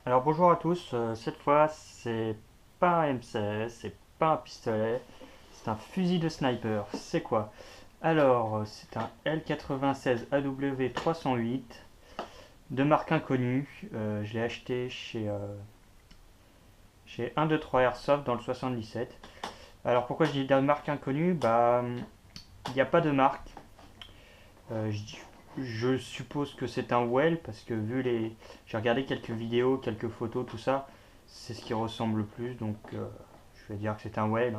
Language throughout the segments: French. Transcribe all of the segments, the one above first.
Alors bonjour à tous, cette fois c'est pas un M16, c'est pas un pistolet, c'est un fusil de sniper. C'est quoi? Alors c'est un L96 AW 308 de marque inconnue. Je l'ai acheté chez 123 Airsoft dans le 77. Alors pourquoi je dis de marque inconnue? Bah il n'y a pas de marque. Euh, je, je suppose que c'est un Well parce que vu les... J'ai regardé quelques vidéos, quelques photos, tout ça, c'est ce qui ressemble le plus, donc je vais dire que c'est un Well,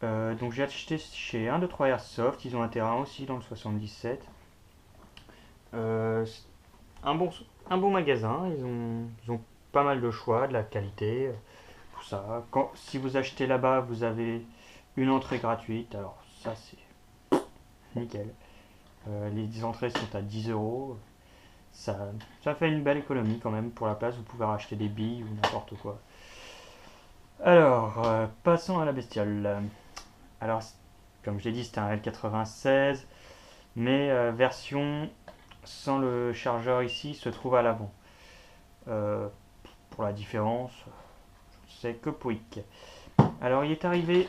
hein. Donc j'ai acheté chez 123 Airsoft, ils ont un terrain aussi dans le 77. C'est un bon, un bon magasin, ils ont pas mal de choix, de la qualité, tout ça. Si vous achetez là-bas, vous avez une entrée gratuite, alors ça c'est nickel. Les entrées sont à 10 euros. Ça, ça fait une belle économie quand même pour la place. Vous pouvez racheter des billes ou n'importe quoi. Alors, passons à la bestiole. Alors, comme je l'ai dit, c'était un L96, mais version sans le chargeur ici se trouve à l'avant. Euh, pour la différence, c'est que Pouic. Alors, il est arrivé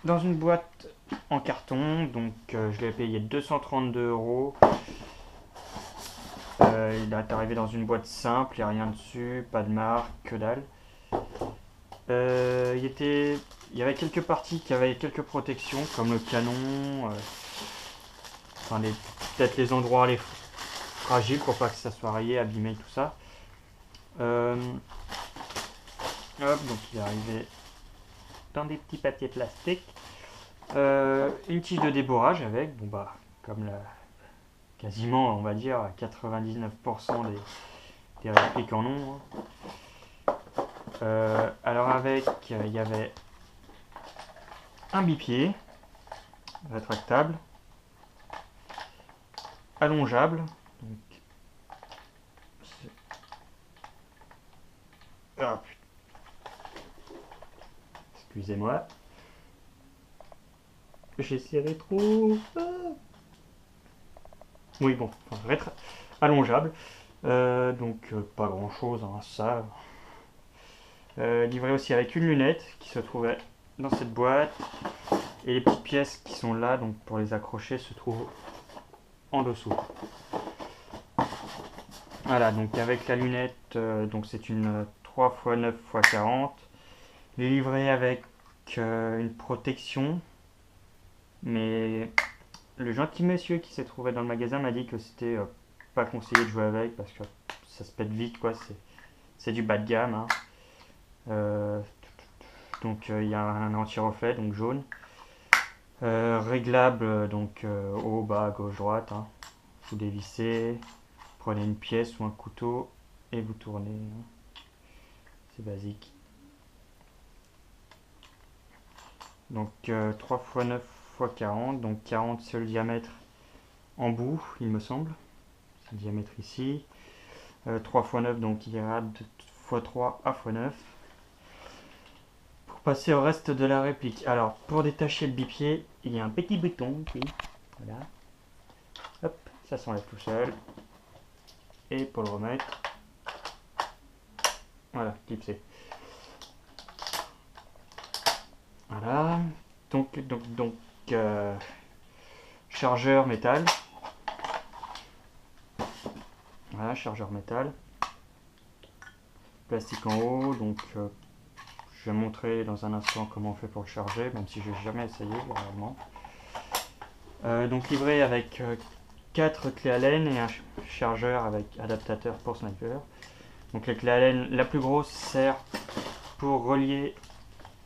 dans une boîte en carton, donc je l'ai payé 232 euros. Il est arrivé dans une boîte simple, il n'y a rien dessus, pas de marque, que dalle. Il y avait quelques parties qui avaient quelques protections, comme le canon, enfin peut-être les endroits les fragiles pour pas que ça soit rayé, abîmé, tout ça. Euh, Hop, donc il est arrivé dans des petits papiers plastiques. Une tige de débourrage avec, bon bah, comme quasiment, on va dire, 99% des répliques en ont, hein. Alors avec, il y avait un bipied rétractable, allongeable. Donc, ah, excusez-moi, j'ai serré trop. Oui, bon, enfin, allongeable. Pas grand chose, hein, ça. Livré aussi avec une lunette qui se trouvait dans cette boîte. Et les petites pièces qui sont là, donc pour les accrocher, se trouvent en dessous. Voilà, donc avec la lunette, donc c'est une 3x9x40. Il est livré avec une protection, mais le gentil monsieur qui s'est trouvé dans le magasin m'a dit que c'était pas conseillé de jouer avec parce que ça se pète vite, quoi. C'est du bas de gamme, hein. Euh, il y a un anti-reflet, donc jaune. Réglable, haut, bas, gauche, droite, hein. Vous dévissez, prenez une pièce ou un couteau et vous tournez, hein. C'est basique. Donc 3x9x40, donc 40 c'est le diamètre en bout, il me semble. C'est le diamètre ici. 3x9, donc il y a 2x3 à x9. Pour passer au reste de la réplique. Alors, pour détacher le bipied, il y a un petit bouton ici. Voilà. Hop, ça s'enlève tout seul. Et pour le remettre, voilà, clipsé. Voilà. Donc, euh, chargeur métal. Voilà, chargeur métal. Plastique en haut. Je vais montrer dans un instant comment on fait pour le charger, même si je n'ai jamais essayé réellement. Donc livré avec 4 clés Allen et un chargeur avec adaptateur pour sniper. Donc la clé Allen, la plus grosse, sert pour relier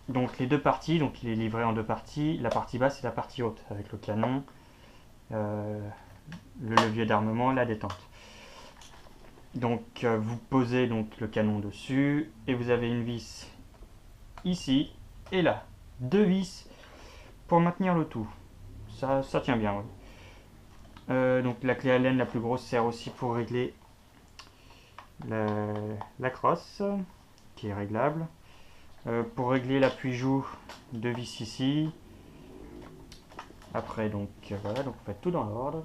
donc les deux parties. Donc il est livré en deux parties. La partie basse et la partie haute avec le canon, euh, le levier d'armement, la détente. Vous posez donc le canon dessus et vous avez une vis ici et là. Deux vis pour maintenir le tout. Ça tient bien, oui. Donc la clé Allen la plus grosse sert aussi pour régler la, la crosse qui est réglable. Pour régler l'appui-joue, deux vis ici. Après voilà, donc vous faites tout dans l'ordre.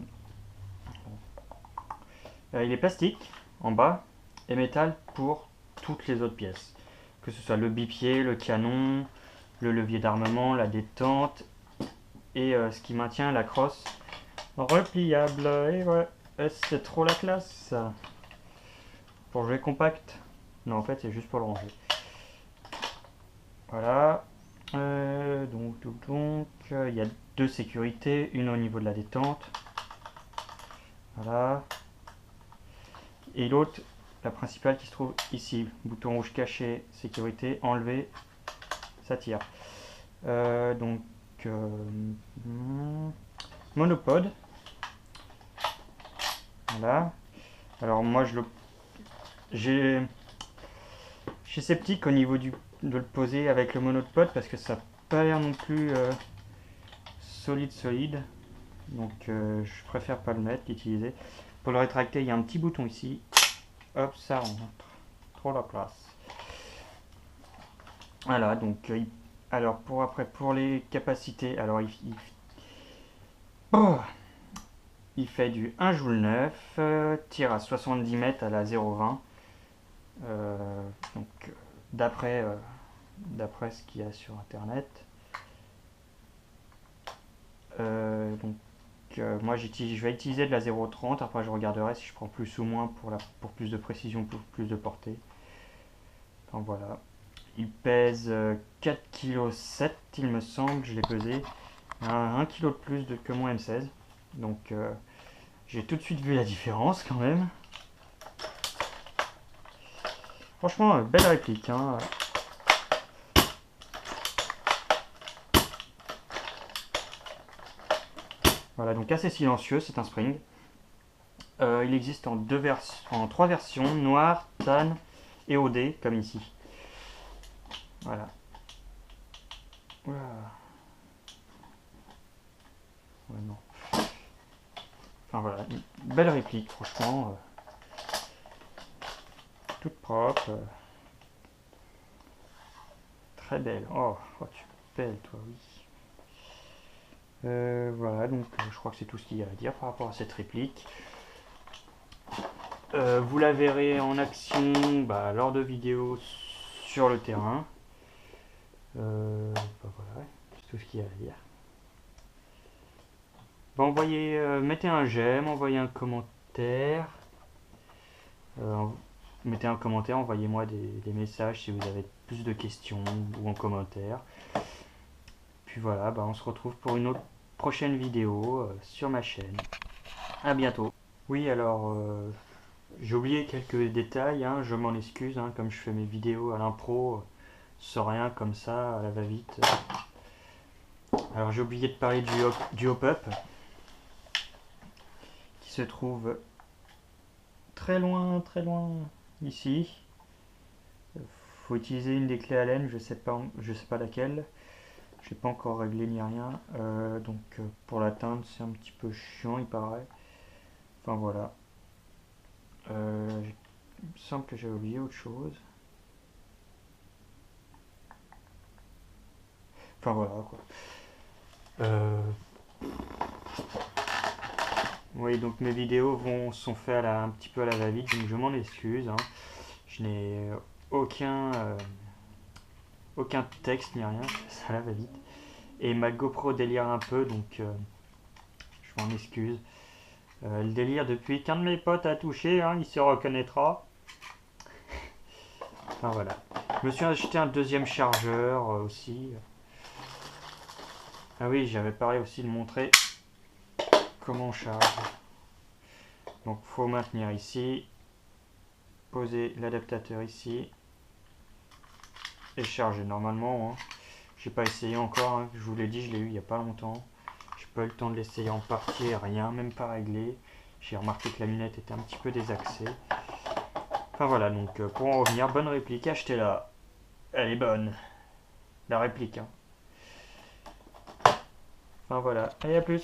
Il est plastique en bas et métal pour toutes les autres pièces. Que ce soit le bipied, le canon, le levier d'armement, la détente et ce qui maintient la crosse repliable. Et ouais, c'est trop la classe ça. Pour jouer compact. Non, en fait, c'est juste pour le ranger. Voilà. Donc, il y a deux sécurités, une au niveau de la détente. Voilà. Et l'autre, la principale qui se trouve ici. Bouton rouge caché, sécurité, enlevé, ça tire. Donc, monopode. Voilà. Alors moi, j'ai sceptique au niveau de le poser avec le monopode parce que ça n'a pas l'air non plus solide. Donc je préfère pas le mettre, l'utiliser. Pour le rétracter, il y a un petit bouton ici. Hop, ça rentre. Trop la place. Voilà, donc alors pour les capacités, alors il fait du 1 joule 9, tire à 70 mètres à la 0,20. Donc d'après ce qu'il y a sur internet. Moi je vais utiliser de la 0,30, après je regarderai si je prends plus ou moins pour plus de précision, pour plus de portée. Donc voilà. Il pèse 4,7 kg il me semble, je l'ai pesé. 1 kg de plus que mon M16. Donc j'ai tout de suite vu la différence quand même. Franchement, belle réplique. Hein. Voilà, donc assez silencieux, c'est un Spring. Il existe en 3 versions, noir, tan et OD, comme ici. Voilà. Oula. Ouais, non. Enfin voilà, une belle réplique, franchement. Toute propre. Très belle. Oh, tu es belle, toi, oui. Voilà, donc je crois que c'est tout ce qu'il y a à dire par rapport à cette réplique. Vous la verrez en action lors de vidéos sur le terrain. Voilà, c'est tout ce qu'il y a à dire. Mettez un j'aime, envoyez un commentaire. Mettez un commentaire, envoyez-moi des messages si vous avez plus de questions ou en commentaire. Puis voilà, on se retrouve pour une autre prochaine vidéo sur ma chaîne. À bientôt. Oui, alors j'ai oublié quelques détails, hein, je m'en excuse, hein, comme je fais mes vidéos à l'impro, sans rien comme ça, à la va-vite. Alors j'ai oublié de parler du hop-up, qui se trouve très loin ici. Faut utiliser une des clés Allen, je sais pas laquelle. J'ai pas encore réglé ni rien. Donc pour l'atteindre c'est un petit peu chiant il paraît. Enfin voilà. Il me semble que j'ai oublié autre chose. Enfin voilà quoi. Oui, donc mes vidéos sont faites un petit peu à la va-vite, donc je m'en excuse. Hein. Je n'ai aucun texte ni rien, ça la va-vite. Et ma GoPro délire un peu, donc je m'en excuse. Le délire depuis qu'un de mes potes a touché, hein, il se reconnaîtra. Enfin voilà. Je me suis acheté un deuxième chargeur aussi. Ah oui, j'avais parlé aussi de montrer comment on charge. Donc faut maintenir ici, poser l'adaptateur ici et charger normalement. Hein. J'ai pas essayé encore, hein. Je vous l'ai dit, je l'ai eu il n'y a pas longtemps. J'ai pas eu le temps de l'essayer en partie, rien, même pas réglé. J'ai remarqué que la lunette était un petit peu désaxée. Enfin voilà, donc pour en revenir, bonne réplique, achetez-la. Elle est bonne. La réplique. Hein. Enfin voilà, allez à plus.